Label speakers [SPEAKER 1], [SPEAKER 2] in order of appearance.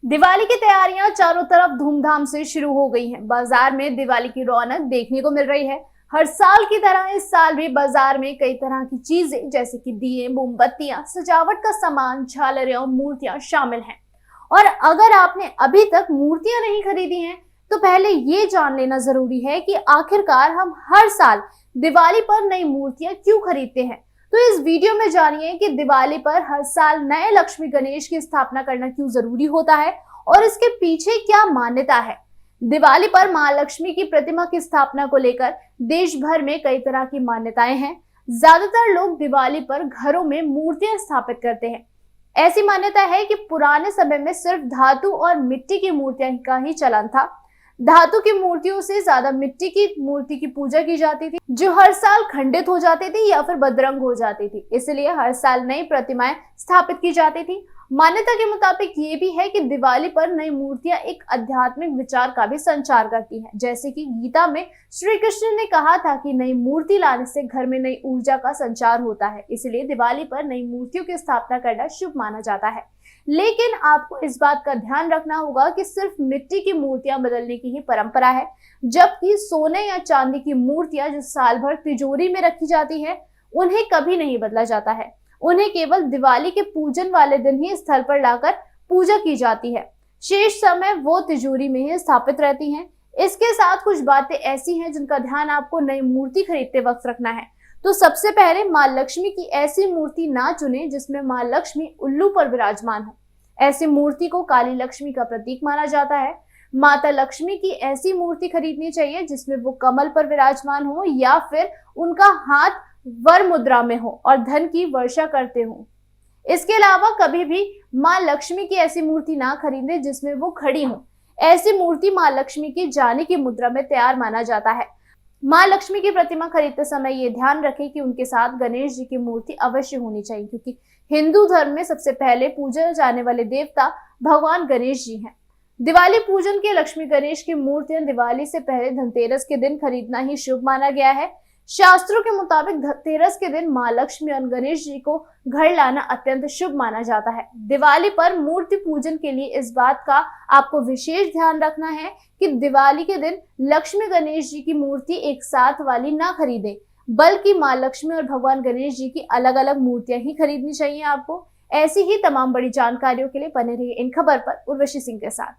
[SPEAKER 1] दिवाली की तैयारियां चारों तरफ धूमधाम से शुरू हो गई हैं। बाजार में दिवाली की रौनक देखने को मिल रही है। हर साल की तरह इस साल भी बाजार में कई तरह की चीजें जैसे कि दिए, मोमबत्तियां, सजावट का सामान, झालरें और मूर्तियां शामिल हैं। और अगर आपने अभी तक मूर्तियां नहीं खरीदी हैं, तो पहले ये जान लेना जरूरी है कि आखिरकार हम हर साल दिवाली पर नई मूर्तियां क्यों खरीदते हैं। तो इस वीडियो में जानिए कि दिवाली पर हर साल नए लक्ष्मी गणेश की स्थापना करना क्यों जरूरी होता है और इसके पीछे क्या मान्यता है। दिवाली पर मां लक्ष्मी की प्रतिमा की स्थापना को लेकर देश भर में कई तरह की मान्यताएं हैं। ज्यादातर लोग दिवाली पर घरों में मूर्तियां स्थापित करते हैं। ऐसी मान्यता है कि पुराने समय में सिर्फ धातु और मिट्टी की मूर्तियां का ही चलन था। धातु की मूर्तियों से ज्यादा मिट्टी की मूर्ति की पूजा की जाती थी, जो हर साल खंडित हो जाती थी या फिर बदरंग हो जाती थी। इसलिए हर साल नई प्रतिमाएं स्थापित की जाती थी। मान्यता के मुताबिक ये भी है कि दिवाली पर नई मूर्तियां एक आध्यात्मिक विचार का भी संचार करती हैं। जैसे कि गीता में श्री कृष्ण ने कहा था कि नई मूर्ति लाने से घर में नई ऊर्जा का संचार होता है। इसलिए दिवाली पर नई मूर्तियों की स्थापना करना शुभ माना जाता है। लेकिन आपको इस बात का ध्यान रखना होगा कि सिर्फ मिट्टी की मूर्तियां बदलने की ही परंपरा है, जबकि सोने या चांदी की मूर्तियां जो साल भर तिजोरी में रखी जाती है, उन्हें कभी नहीं बदला जाता है। उन्हें केवल दिवाली के पूजन वाले दिन ही स्थल पर लाकर पूजा की जाती है। शेष समय वो तिजोरी में ही स्थापित रहती हैं। इसके साथ कुछ बातें ऐसी हैं जिनका ध्यान आपको नई मूर्ति खरीदते वक्त रखना है। तो सबसे पहले मां लक्ष्मी की ऐसी मूर्ति ना चुने जिसमें मां लक्ष्मी उल्लू पर विराजमान हो। ऐसी मूर्ति को काली लक्ष्मी का प्रतीक माना जाता है। माता लक्ष्मी की ऐसी मूर्ति खरीदनी चाहिए जिसमें वो कमल पर विराजमान हो या फिर उनका हाथ वर मुद्रा में हो और धन की वर्षा करते हो। इसके अलावा कभी भी मां लक्ष्मी की ऐसी मूर्ति ना खरीदे जिसमें वो खड़ी हो। ऐसी मूर्ति मां लक्ष्मी की जाने की मुद्रा में तैयार माना जाता है। मां लक्ष्मी की प्रतिमा खरीदते समय ये ध्यान रखें कि उनके साथ गणेश जी की मूर्ति अवश्य होनी चाहिए, क्योंकि हिंदू धर्म में सबसे पहले पूजे जाने वाले देवता भगवान गणेश जी हैं। दिवाली पूजन के लक्ष्मी गणेश की मूर्तियां दिवाली से पहले धनतेरस के दिन खरीदना ही शुभ माना गया है। शास्त्रों के मुताबिक धनतेरस के दिन मां लक्ष्मी और गणेश जी को घर लाना अत्यंत शुभ माना जाता है। दिवाली पर मूर्ति पूजन के लिए इस बात का आपको विशेष ध्यान रखना है कि दिवाली के दिन लक्ष्मी गणेश जी की मूर्ति एक साथ वाली ना खरीदें, बल्कि मां लक्ष्मी और भगवान गणेश जी की अलग अलग मूर्तियां ही खरीदनी चाहिए आपको। ऐसी ही तमाम बड़ी जानकारियों के लिए बने रहिए इन खबर पर उर्वशी सिंह के साथ।